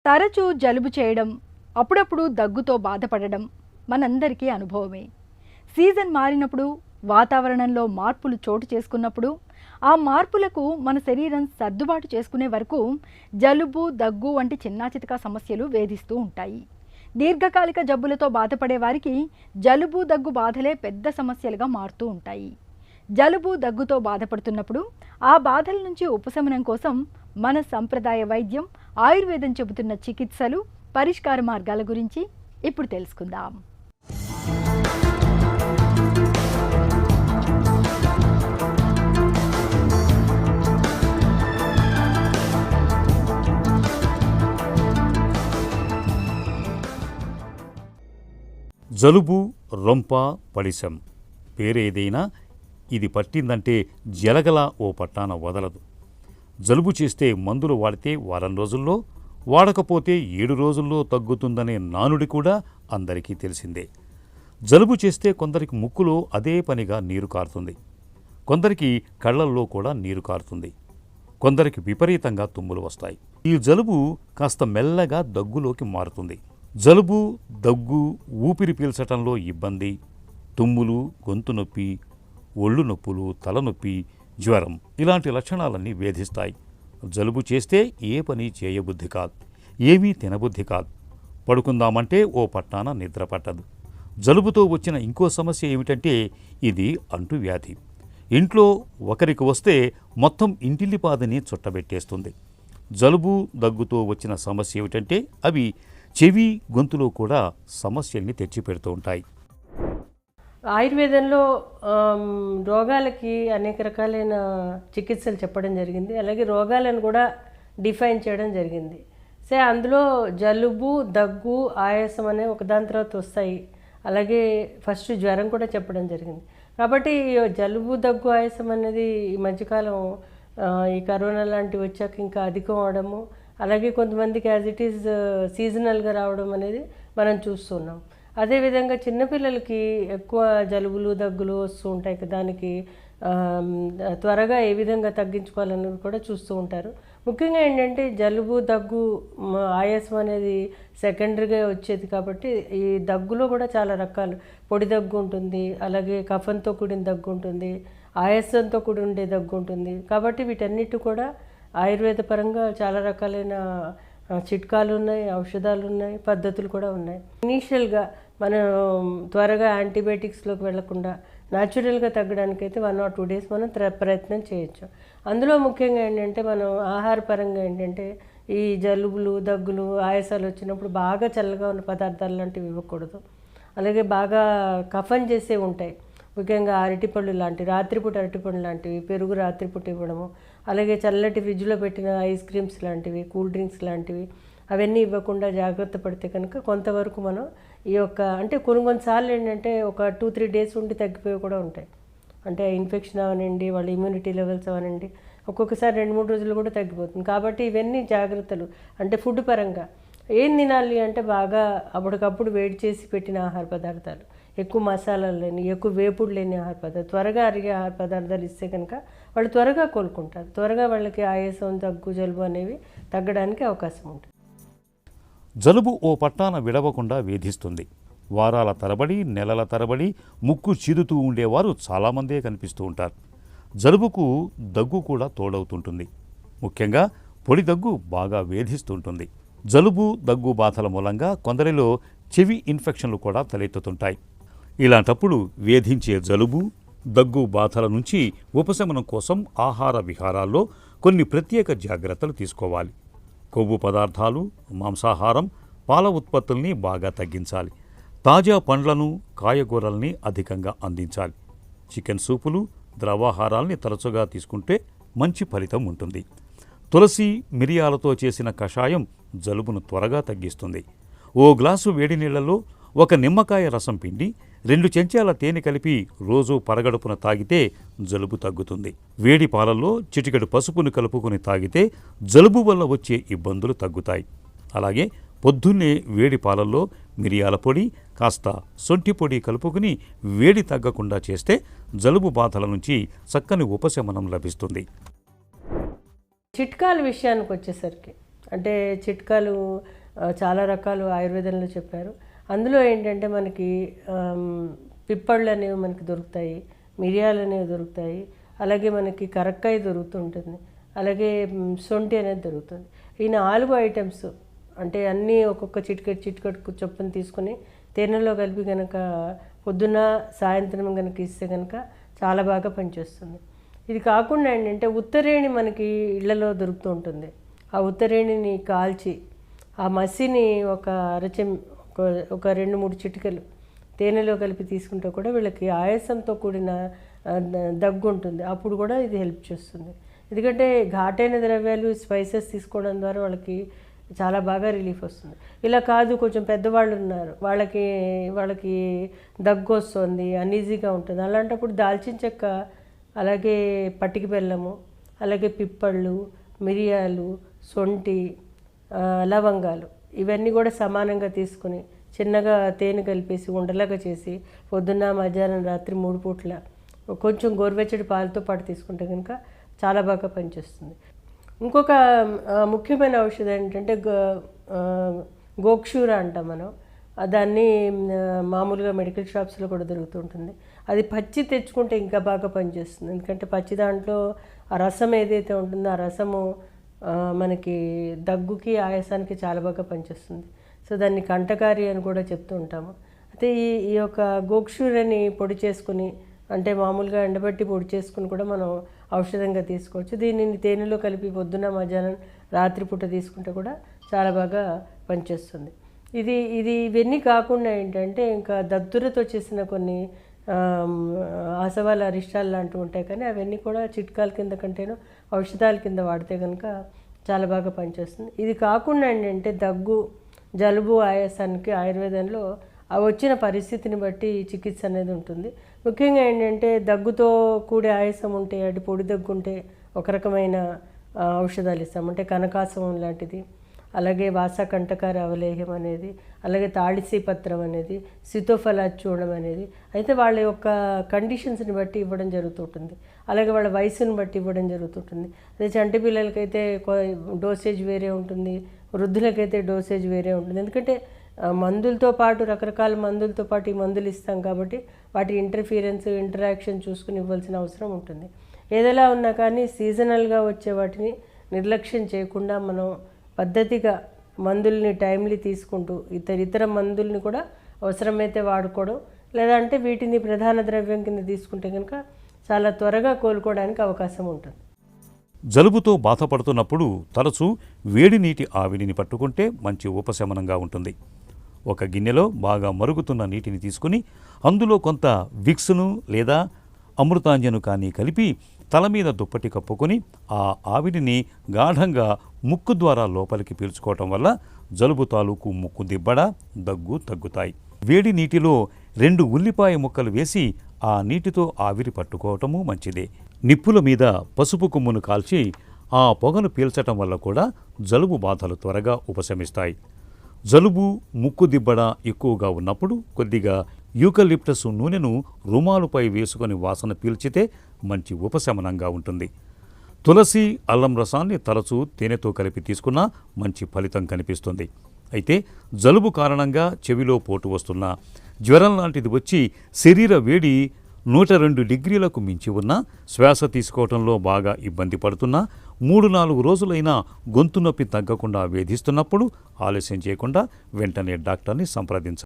తరచూ జలుబు చేయడం, అప్పుడప్పుడు దగ్గుతో బాధపడడం మనందరికీ అనుభవమే. సీజన్ మారినప్పుడు, వాతావరణంలో మార్పులు చోటు చేసుకున్నప్పుడు, ఆ మార్పులకు మన శరీరం సర్దుబాటు చేసుకునే వరకు జలుబు, దగ్గు వంటి చిన్నాచితకా సమస్యలు వేధిస్తూ ఉంటాయి. దీర్ఘకాలిక జబ్బులతో బాధపడే వారికి జలుబు, దగ్గు బాధలే పెద్ద సమస్యలుగా మారుతూ ఉంటాయి. జలుబు, దగ్గుతో బాధపడుతున్నప్పుడు ఆ బాధల నుంచి ఉపశమనం కోసం మన సంప్రదాయ వైద్యం, ఆయుర్వేదం చెబుతున్న చికిత్సలు, పరిష్కార మార్గాల గురించి ఇప్పుడు తెలుసుకుందాం. జలుబు, రొంప, పడిశం పేరేదైనా ఇది పట్టిందంటే జలగలా ఓ పట్టాన వదలదు. జలుబు చేస్తే మందులు వాడితే వారం రోజుల్లో, వాడకపోతే 7 రోజుల్లో తగ్గుతుందనే నానుడి కూడా అందరికీ తెలిసిందే. జలుబు చేస్తే కొందరికి ముక్కులో అదే పనిగా నీరు కారుతుంది, కొందరికి కళ్లల్లో కూడా నీరు కారుతుంది, కొందరికి విపరీతంగా తుమ్ములు వస్తాయి. ఈ జలుబు కాస్త మెల్లగా దగ్గులోకి మారుతుంది. జలుబు, దగ్గు, ఊపిరి పీల్చటంలో ఇబ్బంది, తుమ్ములు, గొంతు నొప్పి, ఒళ్ళు నొప్పులు, తలనొప్పి, జ్వరం ఇలాంటి లక్షణాలన్నీ వేధిస్తాయి. జలుబు చేస్తే ఏ పని చేయబుద్ధి కాదు, ఏమీ తినబుద్ధి కాదు, పడుకుందామంటే ఓ పట్టాన నిద్ర పట్టదు. జలుబుతో వచ్చిన ఇంకో సమస్య ఏమిటంటే ఇది అంటువ్యాధి. ఇంట్లో ఒకరికి వస్తే మొత్తం ఇంటిల్లిపాదిని చుట్టబెట్టేస్తుంది. జలుబు, దగ్గుతో వచ్చిన సమస్య ఏమిటంటే అవి చెవి, గొంతులో కూడా సమస్యల్ని తెచ్చిపెడుతూ ఉంటాయి. ఆయుర్వేదంలో రోగాలకి అనేక రకాలైన చికిత్సలు చెప్పడం జరిగింది. అలాగే రోగాలను కూడా డిఫైన్ చేయడం జరిగింది. అందులో జలుబు, దగ్గు, ఆయాసం అనే ఒకదాని తర్వాత వస్తాయి. అలాగే ఫస్ట్ జ్వరం కూడా చెప్పడం జరిగింది. కాబట్టి జలుబు, దగ్గు, ఆయాసం అనేది ఈ మధ్యకాలం ఈ కరోనా లాంటివి వచ్చాక ఇంకా అధికం అవడము, అలాగే కొంతమందికి యాజ్ ఇట్ ఈజ్ సీజనల్గా రావడం అనేది మనం చూస్తున్నాం. అదేవిధంగా చిన్నపిల్లలకి ఎక్కువ జలుబులు, దగ్గులు వస్తూ ఉంటాయి. దానికి త్వరగా ఏ విధంగా తగ్గించుకోవాలన్నది కూడా చూస్తూ ఉంటారు. ముఖ్యంగా ఏంటంటే జలుబు, దగ్గు, ఆయాసం అనేది సెకండరీగా వచ్చేది. కాబట్టి ఈ దగ్గులో కూడా చాలా రకాలు, పొడి దగ్గు ఉంటుంది, అలాగే కఫంతో కూడిన దగ్గు ఉంటుంది, ఆయాసంతో కూడి ఉండే దగ్గు ఉంటుంది. కాబట్టి వీటన్నిటి కూడా ఆయుర్వేద పరంగా చాలా రకాలైన చిట్కాలు ఉన్నాయి, ఔషధాలు ఉన్నాయి, పద్ధతులు కూడా ఉన్నాయి. ఇనీషియల్గా మనం త్వరగా యాంటీబయాటిక్స్లోకి వెళ్లకుండా న్యాచురల్గా తగ్గడానికైతే 1 or 2 days మనం ప్రయత్నం చేయొచ్చు. అందులో ముఖ్యంగా ఏంటంటే మనం ఆహార పరంగా ఏంటంటే ఈ జలుబులు, దగ్గులు, ఆయాసాలు వచ్చినప్పుడు బాగా చల్లగా ఉన్న పదార్థాలు లాంటివి ఇవ్వకూడదు. అలాగే బాగా కఫన్ చేసే ఉంటాయి, ముఖ్యంగా అరటిపళ్ళు లాంటివి, రాత్రిపూట అరటిపళ్ళు లాంటివి, పెరుగు రాత్రిపూట ఇవ్వడము, అలాగే చల్లటి ఫ్రిడ్జ్లో పెట్టిన ఐస్ క్రీమ్స్ లాంటివి, కూల్ డ్రింక్స్ లాంటివి అవన్నీ ఇవ్వకుండా జాగ్రత్త పడితే కనుక కొంతవరకు మనం ఈ యొక్క అంటే కొన్నిసార్లు ఏంటంటే ఒక 2-3 days ఉండి తగ్గిపోయి కూడా ఉంటాయి. అంటే ఇన్ఫెక్షన్ అవనండి, వాళ్ళ ఇమ్యూనిటీ లెవెల్స్ అవనండి, ఒక్కొక్కసారి 2-3 రోజులు కూడా తగ్గిపోతుంది. కాబట్టి ఇవన్నీ జాగ్రత్తలు. అంటే ఫుడ్ పరంగా ఏం తినాలి అంటే బాగా అప్పటికప్పుడు వేడి చేసి పెట్టిన ఆహార పదార్థాలు, ఎక్కువ మసాలాలు లేని, ఎక్కువ వేపుడు లేని ఆహార పదార్థాలు, త్వరగా అరిగే ఆహార పదార్థాలు ఇస్తే కనుక వాళ్ళు త్వరగా కోలుకుంటారు. త్వరగా వాళ్ళకి ఆయాసం, దగ్గు, జలుబు అనేవి తగ్గడానికి అవకాశం ఉంటుంది. జలుబు ఓ పట్టాన విడవకుండా వేధిస్తుంది. వారాల తరబడి, నెలల తరబడి ముక్కు చీదుతూ ఉండేవారు చాలామందే కనిపిస్తూ ఉంటారు. జలుబుకు దగ్గు కూడా తోడవుతుంటుంది. ముఖ్యంగా పొడి దగ్గు బాగా వేధిస్తుంటుంది. జలుబు, దగ్గు బాధల మూలంగా కొందరిలో చెవి ఇన్ఫెక్షన్లు కూడా తలెత్తుతుంటాయి. ఇలాంటప్పుడు వేధించే జలుబు, దగ్గు బాధల నుంచి ఉపశమనం కోసం ఆహార విహారాల్లో కొన్ని ప్రత్యేక జాగ్రత్తలు తీసుకోవాలి. కొవ్వు పదార్థాలు, మాంసాహారం, పాల ఉత్పత్తుల్ని బాగా తగ్గించాలి. తాజా పండ్లను, కాయగూరల్ని అధికంగా అందించాలి. చికెన్ సూపులు, ద్రవాహారాల్ని తరచుగా తీసుకుంటే మంచి ఫలితం ఉంటుంది. తులసి, మిరియాలతో చేసిన కషాయం జలుబును త్వరగా తగ్గిస్తుంది. ఓ గ్లాసు వేడి నీళ్లలో 1 నిమ్మకాయ రసం పిండి 2 చెంచాల తేనె కలిపి రోజూ పరగడుపున తాగితే జలుబు తగ్గుతుంది. వేడి పాలల్లో చిటికెడు పసుపును కలుపుకుని తాగితే జలుబు వల్ల వచ్చే ఇబ్బందులు తగ్గుతాయి. అలాగే పొద్దున్నే వేడి పాలల్లో మిరియాల పొడి, కాస్త సొంఠి పొడి కలుపుకుని వేడి తగ్గకుండా చేస్తే జలుబు బాధల నుంచి చక్కని ఉపశమనం లభిస్తుంది. చిట్కాల విషయానికి వచ్చేసరికి అంటే చిట్కాలు చాలా రకాలు ఆయుర్వేదంలో చెప్పారు. అందులో ఏంటంటే మనకి పిప్పళ్ళు అనేవి మనకి దొరుకుతాయి, మిరియాలు అనేవి దొరుకుతాయి, అలాగే మనకి కరక్కాయ దొరుకుతుంటుంది, అలాగే సొంఠి అనేది దొరుకుతుంది. ఈ 4 ఐటమ్స్ అంటే అన్నీ ఒక్కొక్క చిటికెట్ చొప్పున తీసుకొని తేనెలో కలిపి కనుక పొద్దున్న సాయంత్రం కనుక ఇస్తే కనుక చాలా బాగా పనిచేస్తుంది. ఇది కాకుండా ఏంటంటే ఉత్తరేణి మనకి ఇళ్లలో దొరుకుతూ ఉంటుంది. ఆ ఉత్తరేణిని కాల్చి ఆ మసిని ఒక ఒక 2-3 చిటికలు తేనెలో కలిపి తీసుకుంటే కూడా వీళ్ళకి ఆయాసంతో కూడిన దగ్గు ఉంటుంది, అప్పుడు కూడా ఇది హెల్ప్ చేస్తుంది. ఎందుకంటే ఘాటైన ద్రవ్యాలు స్పైసెస్ తీసుకోవడం ద్వారా వాళ్ళకి చాలా బాగా రిలీఫ్ వస్తుంది. ఇలా కాదు, కొంచెం పెద్దవాళ్ళు ఉన్నారు, వాళ్ళకి దగ్గు వస్తుంది, అన్ఈజీగా ఉంటుంది, అలాంటప్పుడు దాల్చిన చెక్క, అలాగే పటికి బెల్లము, అలాగే పిప్పళ్ళు, మిరియాలు, సొంఠి, లవంగాలు ఇవన్నీ కూడా సమానంగా తీసుకుని చిన్నగా తేనె కలిపేసి ఉండలాగా చేసి పొద్దున్న మధ్యాహ్నం రాత్రి 3 పూట్ల కొంచెం గోరువెచ్చటి పాలతో పాటు తీసుకుంటే కనుక చాలా బాగా పనిచేస్తుంది. ఇంకొక ముఖ్యమైన ఔషధం ఏంటంటే గోక్షూర అంటాం మనం. దాన్ని మామూలుగా మెడికల్ షాప్స్లో కూడా దొరుకుతుంటుంది. అది పచ్చి తెచ్చుకుంటే ఇంకా బాగా పనిచేస్తుంది. ఎందుకంటే పచ్చి దాంట్లో ఆ రసం ఏదైతే ఉంటుందో ఆ రసము మనకి దగ్గుకి ఆయాసానికి చాలా బాగా పనిచేస్తుంది. సో దాన్ని కంటకారి అని కూడా చెప్తూ ఉంటాము. అయితే ఈ యొక్క గోక్షూరని పొడి చేసుకుని, అంటే మామూలుగా ఎండబెట్టి పొడి చేసుకుని కూడా మనం ఔషధంగా తీసుకోవచ్చు. దీనిని తేనెలో కలిపి పొద్దున్న మధ్యాహ్నం రాత్రిపూట తీసుకుంటే కూడా చాలా బాగా పనిచేస్తుంది. ఇవన్నీ కాకుండా ఏంటంటే ఇంకా దద్దురతో చేసిన కొన్ని ఆసవాల అరిష్టాలు లాంటివి ఉంటాయి, కానీ అవన్నీ కూడా చిట్కాల కింద కంటేనో ఔషధాల కింద వాడితే కనుక చాలా బాగా పనిచేస్తుంది. ఇది కాకుండా ఏంటంటే దగ్గు, జలుబు, ఆయాసానికి ఆయుర్వేదంలో వచ్చిన పరిస్థితిని బట్టి చికిత్స అనేది ఉంటుంది. ముఖ్యంగా ఏంటంటే దగ్గుతో కూడే ఆయాసం ఉంటే, అటు పొడి దగ్గు ఉంటే ఒక రకమైన ఔషధాలు ఇస్తాం, అంటే కనకాసవం లాంటిది, అలాగే వాసకంటకార అవలేహ్యం అనేది, అలాగే తాళిసీ పత్రం అనేది, సితోఫలాచూర్ణం అనేది. అయితే వాళ్ళ యొక్క కండిషన్స్ని బట్టి ఇవ్వడం జరుగుతుంటుంది, అలాగే వాళ్ళ వయసుని బట్టి ఇవ్వడం జరుగుతుంటుంది. అదే చంటి పిల్లలకైతే డోసేజ్ వేరే ఉంటుంది, వృద్ధులకైతే డోసేజ్ వేరే ఉంటుంది. ఎందుకంటే మందులతో పాటు రకరకాల మందులతో పాటు ఈ మందులు ఇస్తాం కాబట్టి వాటి ఇంటరాక్షన్ చూసుకుని ఇవ్వాల్సిన అవసరం ఉంటుంది. ఏదైనా ఉన్నా కానీ సీజనల్గా వచ్చే వాటిని నిర్లక్ష్యం చేయకుండా మనం పద్ధతిగా మందుల్ని టైమ్లీ తీసుకుంటూ ఇతర మందుల్ని కూడా అవసరమైతే వాడుకోవడం, లేదంటే వీటిని ప్రధాన ద్రవ్యం కింద తీసుకుంటే కనుక చాలా త్వరగా కోలుకోవడానికి అవకాశం ఉంటుంది. జలుబుతో బాధపడుతున్నప్పుడు తరచూ వేడి నీటి ఆవిరిని పట్టుకుంటే మంచి ఉపశమనంగా ఉంటుంది. ఒక గిన్నెలో బాగా మరుగుతున్న నీటిని తీసుకుని అందులో కొంత విక్స్ను లేదా అమృతాంజను కానీ కలిపి తల మీద దుప్పటి కప్పుకొని ఆ ఆవిరిని గాఢంగా ముక్కు ద్వారా లోపలికి పీల్చుకోవటం వల్ల జలుబు తాలూకు ముక్కు దిబ్బడ, దగ్గు తగ్గుతాయి. వేడి నీటిలో 2 ఉల్లిపాయ ముక్కలు వేసి ఆ నీటితో ఆవిరి పట్టుకోవటము మంచిదే. నిప్పుల మీద పసుపు కొమ్మును కాల్చి ఆ పొగను పీల్చటం వల్ల కూడా జలుబు బాధలు త్వరగా ఉపశమిస్తాయి. జలుబు, ముక్కు దిబ్బడ ఎక్కువగా ఉన్నప్పుడు కొద్దిగా యూకలిప్టస్ నూనెను రుమాలుపై వేసుకొని వాసన పీల్చితే మంచి ఉపశమనంగా ఉంటుంది. తులసి, అల్లం రసాన్ని తరచూ తేనెతో కలిపి తీసుకున్నా మంచి ఫలితం కనిపిస్తుంది. అయితే జలుబు కారణంగా చెవిలో పోటు వస్తున్నా, జ్వరం లాంటిది వచ్చి శరీర వేడి 102 డిగ్రీలకు మించి ఉన్నా, శ్వాస తీసుకోవటంలో బాగా ఇబ్బంది పడుతున్నా, 3-4 రోజులైనా గొంతు నొప్పి తగ్గకుండా వేధిస్తున్నప్పుడు ఆలస్యం చేయకుండా వెంటనే డాక్టర్ని సంప్రదించాలి.